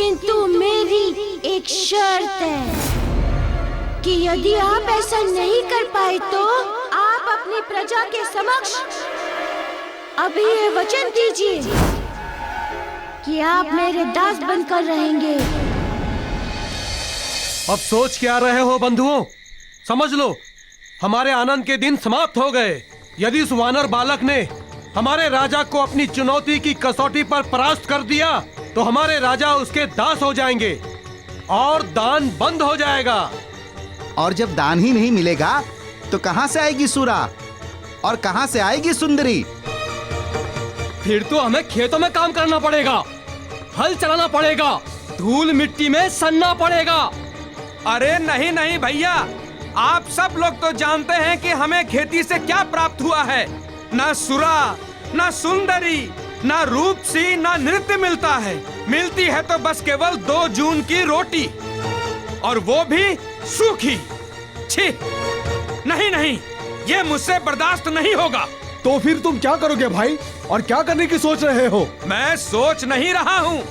किंतु मेरी एक शर्त है कि यदि आप ऐसा नहीं कर पाए तो आप अपनी प्रजा के समक्ष अभी ये वचन दीजिए कि आप मेरे दास बनकर रहेंगे। अब सोच क्या रहे हो बंधुओं? समझ लो, हमारे आनंद के दिन समाप्त हो गए। यदि उस वानर बालक ने हमारे राजा को अपनी चुनौती की कसौटी पर परास्त कर दिया तो हमारे राजा उसके दास हो जाएंगे और दान बंद हो जाएगा। और जब दान ही नहीं मिलेगा तो कहां से आएगी सूरा और कहां से आएगी सुंदरी? फिर तो हमें खेतों में काम करना पड़ेगा, हल चलाना पड़ेगा, धूल मिट्टी में सनना पड़ेगा। अरे नहीं नहीं भैया, आप सब लोग तो जानते हैं कि हमें खेती से क्या प्राप्त हुआ है। ना सुरा, ना सुंदरी, ना रूपसी, ना नृत्य मिलता है। मिलती है तो बस केवल 2 जून की रोटी, और वो भी सूखी। छी, नहीं नहीं, ये मुझसे बर्दाश्त नहीं होगा। तो फिर तुम क्या करोगे भाई, और क्या करने की सोच रहे हो? मैं सोच नहीं रहा हूँ,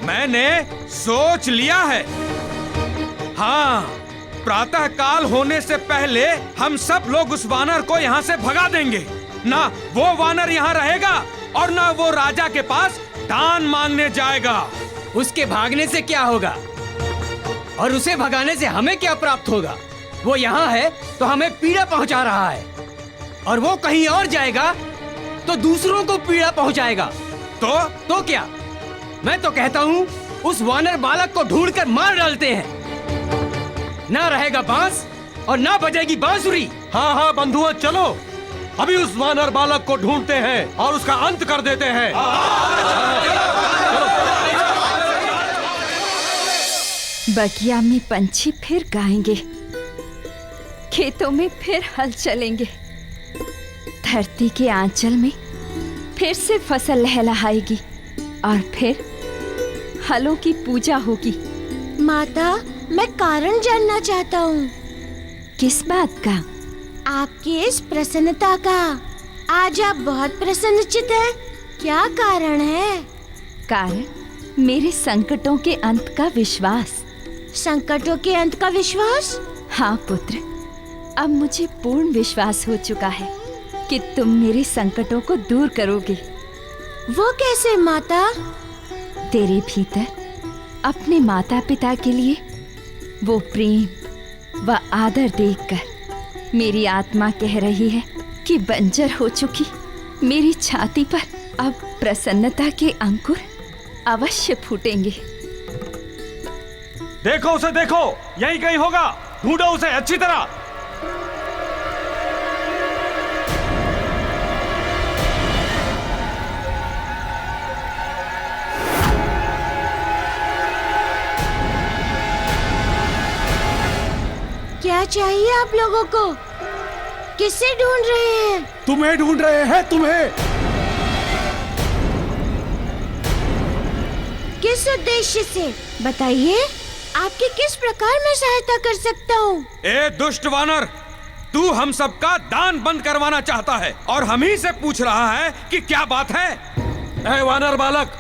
मैंने सोच लिया है। हाँ, प्रातः काल होने से पहले हम सब लोग उस वानर को यहाँ से भगा देंगे। ना वो वानर यहाँ रहेगा और ना वो राजा के पास दान मांगने जाएगा। उसके भागने से क्या होगा और उसे भगाने से हमें क्या प्राप्त होगा? वो यहाँ है तो हमें पीड़ा पहुँचा रहा है, और वो कहीं और जाएगा तो दूसरों को पीड़ा पहुँचाएगा। तो क्या? मैं तो कहता हूँ उस वानर बालक को ढूंढकर मार डालते हैं। ना रहेगा बांस और ना बजेगी बांसुरी। हाँ हाँ बंधुओं, चलो अभी उस वानर बालक को ढूंढते हैं और उसका अंत कर देते हैं। बगिया में पंछी फिर गाएंगे, खेतों में फिर हल चलेंगे, धरती के आंचल में फिर से फसल लहलहाएगी और फिर हलों की पूजा होगी। माता, मैं कारण जानना चाहता हूँ। किस बात का? आपकी इस प्रसन्नता का। आज आप बहुत प्रसन्नचित हैं। क्या कारण है? कारण मेरे संकटों के अंत का विश्वास। संकटों के अंत का विश्वास? हाँ पुत्र, अब मुझे पूर्ण विश्वास हो चुका है कि तुम मेरे संकटों को दूर करोगे। वो कैसे माता? तेरे भीतर अपने माता पिता के लिए वो प्रेम व आदर देखकर मेरी आत्मा कह रही है कि बंजर हो चुकी मेरी छाती पर अब प्रसन्नता के अंकुर अवश्य फूटेंगे। देखो उसे, देखो, यहीं कहीं होगा। ढूंढो उसे अच्छी तरह। क्या चाहिए आप लोगों को? किसे ढूंढ रहे हैं? तुम्हें ढूंढ रहे हैं, तुम्हें। किस उद्देश्य से? बताइए, आपकी किस प्रकार मैं सहायता कर सकता हूँ? ए दुष्ट वानर, तू हम सबका दान बंद करवाना चाहता है और हम ही से पूछ रहा है कि क्या बात है? ऐ वानर बालक,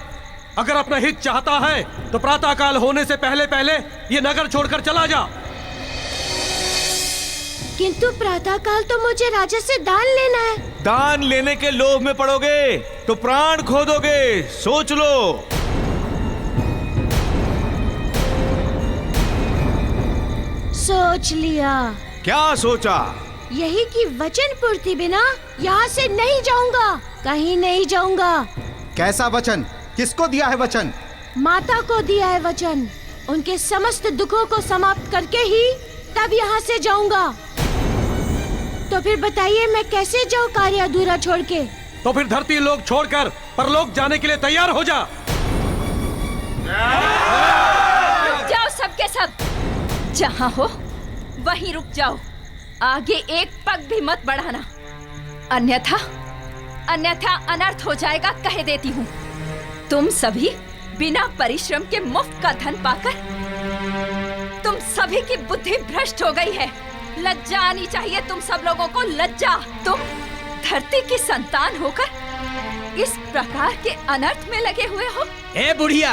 अगर अपना हित चाहता है तो प्रातः काल होने से पहले पहले ये नगर छोड़कर चला जा। किंतु प्रातः काल तो मुझे राजा से दान लेना है। दान लेने के लोभ में पड़ोगे तो प्राण खो दोगे, सोच लो। सोच लिया। क्या सोचा? यही कि वचन पूर्ति बिना यहाँ से नहीं जाऊंगा, कहीं नहीं जाऊंगा। कैसा वचन? किसको दिया है वचन? माता को दिया है वचन। उनके समस्त दुखों को समाप्त करके ही तब यहाँ से जाऊंगा। तो फिर बताइए, मैं कैसे जाऊँ कार्य अधूरा छोड़ के? तो फिर धरती लोक छोड़कर परलोक जाने के लिए तैयार हो जा। रुक जाओ सबके सब, जहाँ हो वहीं रुक जाओ, आगे एक पग भी मत बढ़ाना, अन्यथा अनर्थ हो जाएगा, कह देती हूँ। तुम सभी बिना परिश्रम के मुफ्त का धन पाकर तुम सभी की बुद्धि भ्रष्ट हो गई है। लज्जा आनी चाहिए तुम सब लोगों को, लज्जा। तुम धरती की संतान होकर इस प्रकार के अनर्थ में लगे हुए हो। ए बुढ़िया,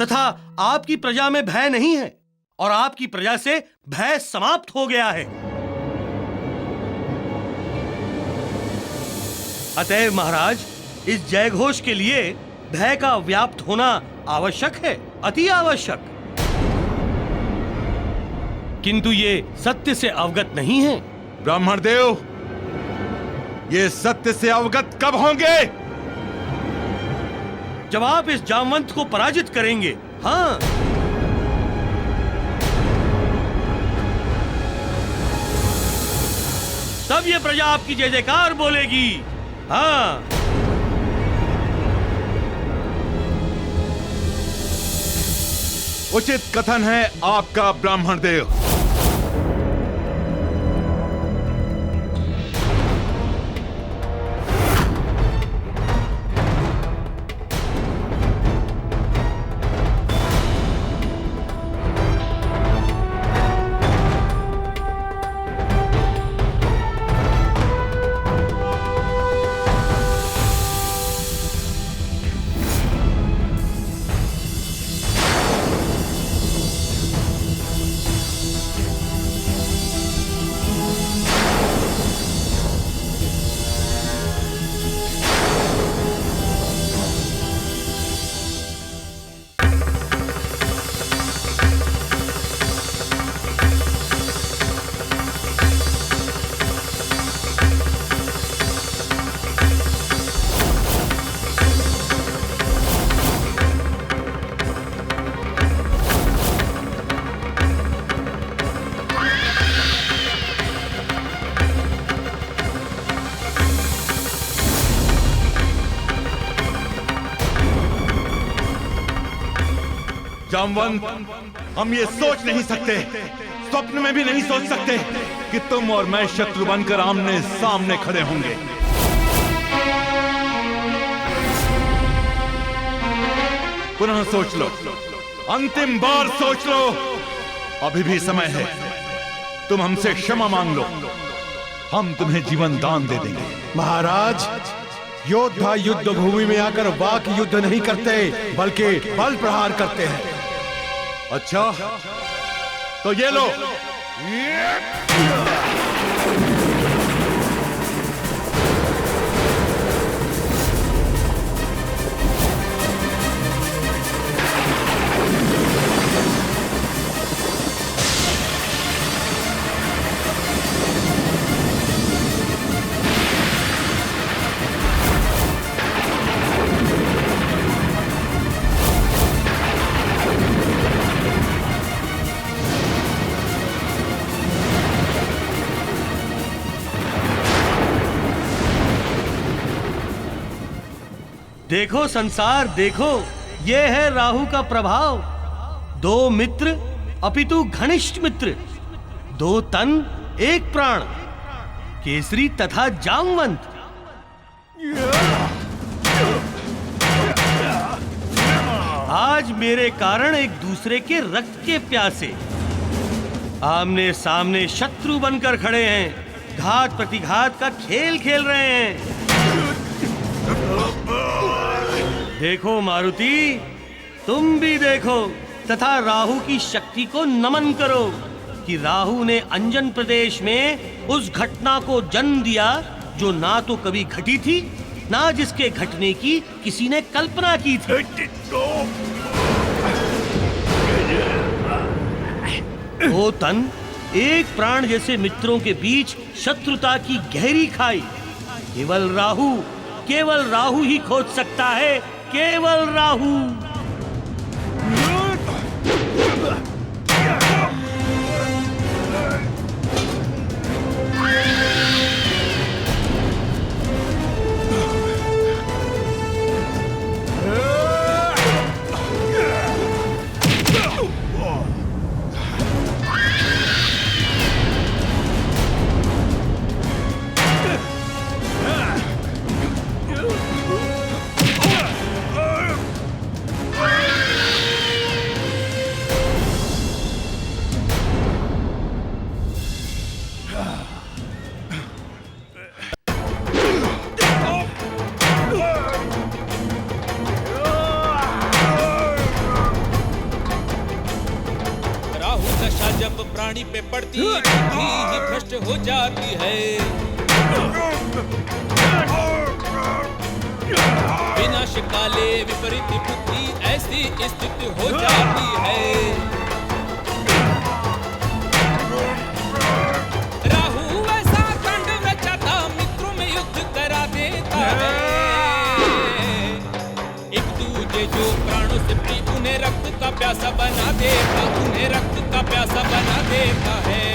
तथा आपकी प्रजा में भय नहीं है और आपकी प्रजा से भय समाप्त हो गया है। अतएव महाराज, इस जयघोष के लिए भय का व्याप्त होना आवश्यक है, अति आवश्यक। किंतु ये सत्य से अवगत नहीं है। ब्राह्मण देव, ये सत्य से अवगत कब होंगे? जब आप इस जामवंत को पराजित करेंगे। हाँ, तब ये प्रजा आपकी जय जयकार बोलेगी। हाँ, उचित कथन है आपका ब्राह्मण देव। जामवंत, हम ये सोच नहीं सकते, स्वप्न में भी नहीं सोच सकते कि तुम और मैं शत्रु बनकर आमने सामने खड़े होंगे। पुनः सोच लो, अंतिम बार सोच लो, अभी भी समय है। तुम हमसे क्षमा मांग लो, हम तुम्हें जीवन दान दे देंगे। महाराज, योद्धा युद्ध भूमि में आकर वाक युद्ध नहीं करते, बल्कि बल प्रहार करते हैं। अच्छा, तो ये लो। देखो संसार, देखो, ये है राहु का प्रभाव। दो मित्र अपितु घनिष्ठ मित्र, दो तन एक प्राण, केसरी तथा जामवंत। आज मेरे कारण एक दूसरे के रक्त के प्यासे आमने सामने शत्रु बनकर खड़े हैं, घात प्रतिघात का खेल खेल रहे हैं। देखो मारुति, तुम भी देखो तथा राहु की शक्ति को नमन करो कि राहु ने अंजन प्रदेश में उस घटना को जन्म दिया जो ना तो कभी घटी थी, ना जिसके घटने की किसी ने कल्पना की थी। दो तन एक प्राण जैसे मित्रों के बीच शत्रुता की गहरी खाई केवल राहु ही खोज सकता है, केवल राहु। प्राणी पे पड़ती बुद्धि ही भ्रष्ट हो जाती है। विनाश काले विपरीत बुद्धि ऐसी स्थिति हो जाती है। राहु ऐसा दंड रचाता मित्रों में युद्ध करा देता है। एक दूजे जो प्राणों से प्रिय उन्हें रक्त का प्यासा बना देता, उन्हें रक्त का प्यासा बना देता है।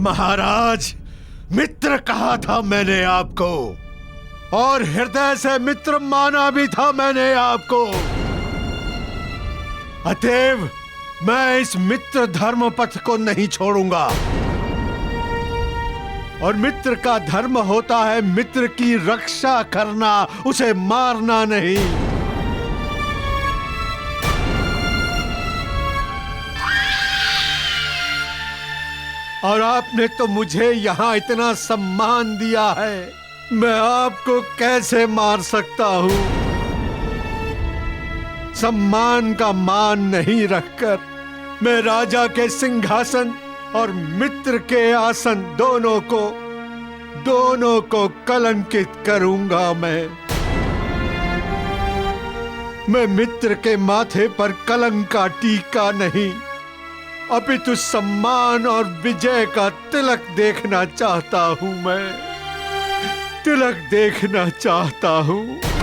महाराज, मित्र कहा था मैंने आपको, और हृदय से मित्र माना भी था मैंने आपको। अतएव मैं इस मित्र धर्म पथ को नहीं छोड़ूंगा। और मित्र का धर्म होता है मित्र की रक्षा करना, उसे मारना नहीं। और आपने तो मुझे यहाँ इतना सम्मान दिया है, मैं आपको कैसे मार सकता हूँ? सम्मान का मान नहीं रखकर मैं राजा के सिंहासन और मित्र के आसन दोनों को कलंकित करूंगा। मैं मित्र के माथे पर कलंक का टीका नहीं, अपितु सम्मान और विजय का तिलक देखना चाहता हूं। मैं तिलक देखना चाहता हूं।